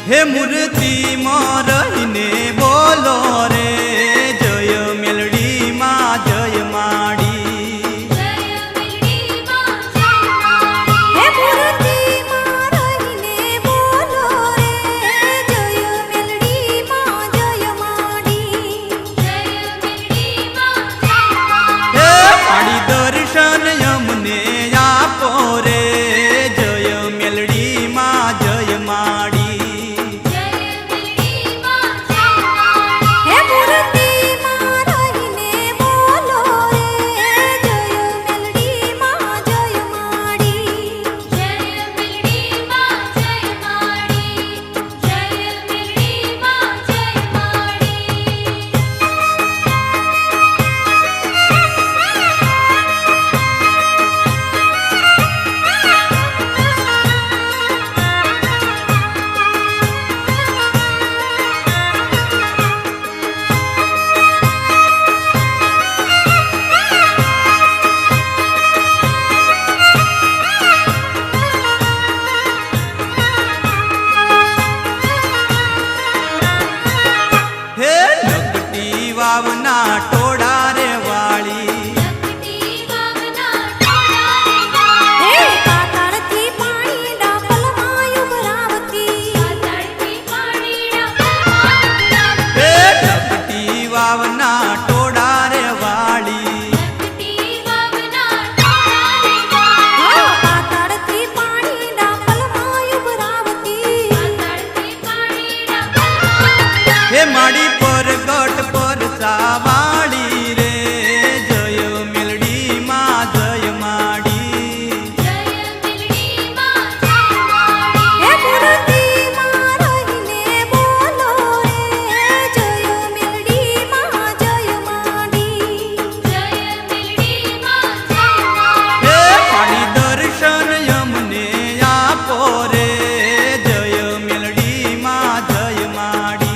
हे मूर्ति में रहीने बोलो रे जय मेलडी माँ जय माड़ी। हे मूर्ति में रहीने बोलो रे जय मेलडी माँ जय माड़ी। हे माड़ी दर्शन यमने आपो रे जय मेलडी माँ जय माड़ी। वावना टोड़ा रे वाली हे पाताळथी पाणी डापल मायु भरावती। हे ढकटी वावना टोड़ा रे वाली पाताळथी पाणी डापल मायु भरावती। हे माड़ी पर गट पर सावाड़ी रे जय मेलडी माँ जय माड़ी। हे मूर्ति में रहीने बोलो रे जय मेलडी माँ जय माड़ी। हे माड़ी दर्शन यमने आपो रे जय मेलडी माँ जय माड़ी।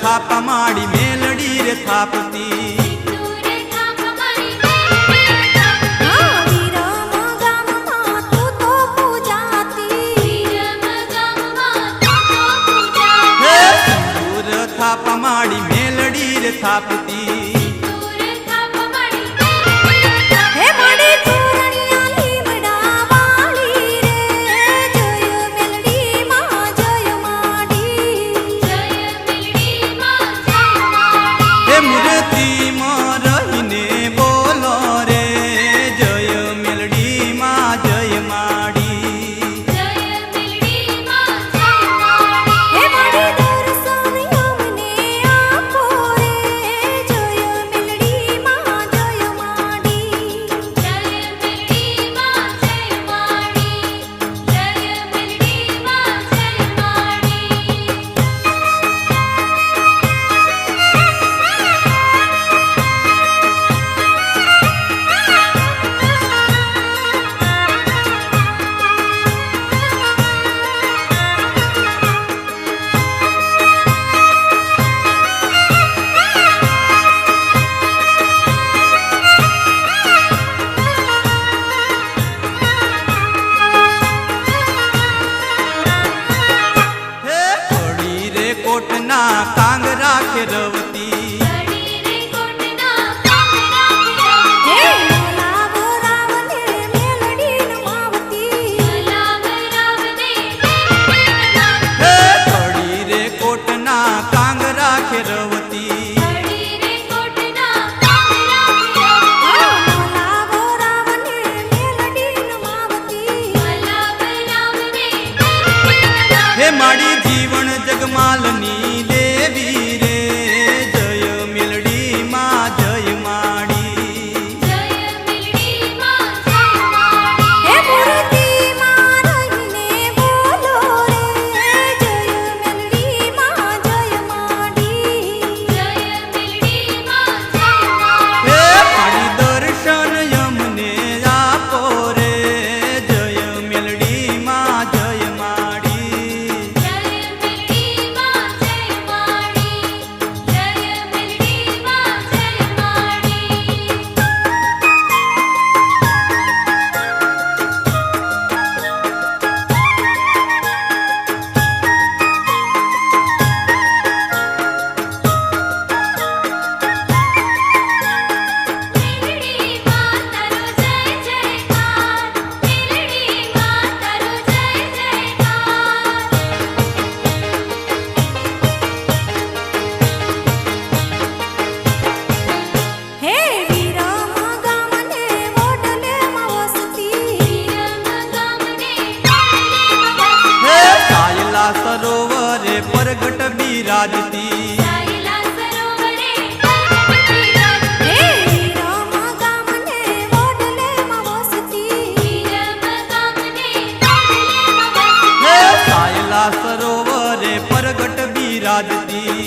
थापा माड़ी मेलडी रे थापती। थापा माड़ी मेलडी रे थापती। मूर्ति में रहीने बोलो रे जय मेलडी माँ जय माड़ी। हे माड़ी दर्शन यमने आपो रे जय જગમાલની દેવી રે જય મેલડી માં જય માડી જય મેલડી માં જય માડી હે મૂર્તિમાં રહીને બોલો રે જય મેલડી માં જય માડી જય મેલડી માં જય માડી હે માડી દર્શન યમને આપો રે જય મેલડી માં જય માડી જય મેલડી માં જય માડી જય મેલડી માં જય માડી મેલડી માં તારો જય જયકાર મેલડી માં તારો જય જયકાર હે વીરમા ગામને વડલેમાં વસતી વીરમા ગામને વડલેમાં હે કાયલા સરોવરે પરગટ બિરાજતી સાયલા સરોવરે હે વીરમા ગામને વડલેમાં વસતી વીરમા ગામને વડલેમાં હે વસતી કાયલા સરોવરે પરગટ બિરાજતી